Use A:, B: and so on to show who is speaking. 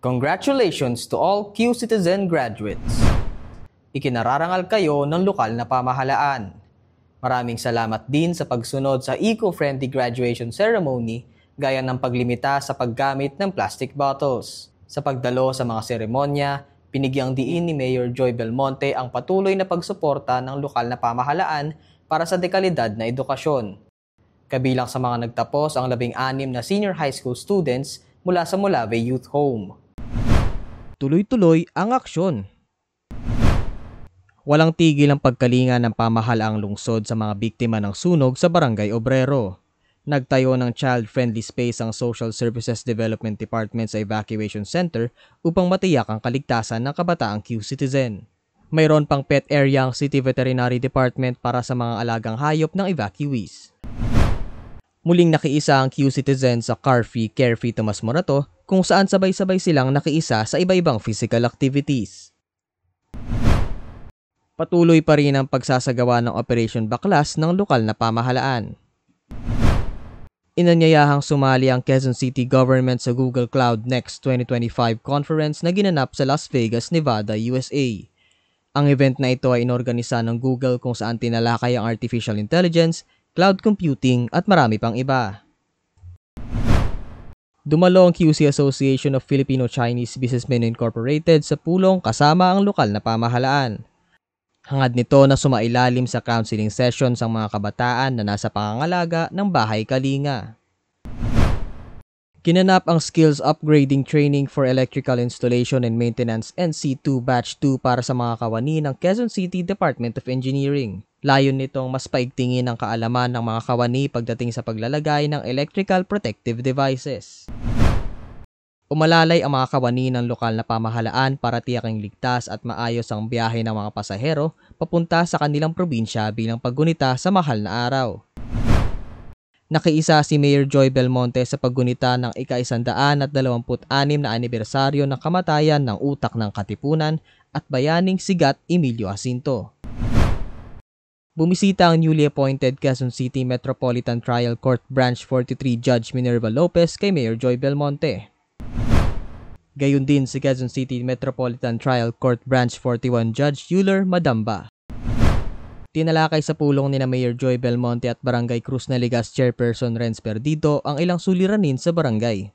A: Congratulations to all Q-Citizen graduates! Ikinararangal kayo ng lokal na pamahalaan. Maraming salamat din sa pagsunod sa eco-friendly graduation ceremony gaya ng paglimita sa paggamit ng plastic bottles. Sa pagdalo sa mga seremonya, binigyang diin ni Mayor Joy Belmonte ang patuloy na pagsuporta ng lokal na pamahalaan para sa dekalidad na edukasyon. Kabilang sa mga nagtapos ang 16 na senior high school students mula sa Molave Youth Home.
B: Tuloy-tuloy ang aksyon. Walang tigil ang pagkalinga ng pamahalaang lungsod sa mga biktima ng sunog sa Barangay Obrero. Nagtayo ng child-friendly space ang Social Services Development Department sa Evacuation Center upang matiyak ang kaligtasan ng kabataang Q-Citizen. Mayroon pang pet area ang City Veterinary Department para sa mga alagang hayop ng evacuees. Muling nakiisa ang Q-Citizen sa Carefree Tomas Morato kung saan sabay-sabay silang nakiisa sa iba-ibang physical activities. Patuloy pa rin ang pagsasagawa ng Operation Baklas ng lokal na pamahalaan. Inanyayahang sumali ang Quezon City Government sa Google Cloud Next 2025 conference na ginanap sa Las Vegas, Nevada, USA. Ang event na ito ay inorganisa ng Google kung saan tinalakay ang artificial intelligence, cloud computing at marami pang iba. Dumalo ang QC Association of Filipino-Chinese Businessmen Incorporated sa pulong kasama ang lokal na pamahalaan. Hangad nito na sumailalim sa counseling sessions ang mga kabataan na nasa pangangalaga ng bahay kalinga. Ginanap ang Skills Upgrading Training for Electrical Installation and Maintenance NC2 Batch 2 para sa mga kawani ng Quezon City Department of Engineering. Layon nitong mas paigtingin ang kaalaman ng mga kawani pagdating sa paglalagay ng electrical protective devices. Umalalay ang mga kawani ng lokal na pamahalaan para tiyaking ligtas at maayos ang biyahe ng mga pasahero papunta sa kanilang probinsya bilang paggunita sa mahal na araw. Nakiisa si Mayor Joy Belmonte sa paggunita ng ika-126 na anibersaryo ng kamatayan ng utak ng Katipunan at bayaning sigat Emilio Jacinto. Bumisita ang newly appointed Quezon City Metropolitan Trial Court Branch 43 Judge Minerva Lopez kay Mayor Joy Belmonte. Gayon din si Quezon City Metropolitan Trial Court Branch 41 Judge Euler Madamba. Tinalakay sa pulong ni Mayor Joy Belmonte at Barangay Cruz Naligas Chairperson Renz Perdido ang ilang suliranin sa barangay.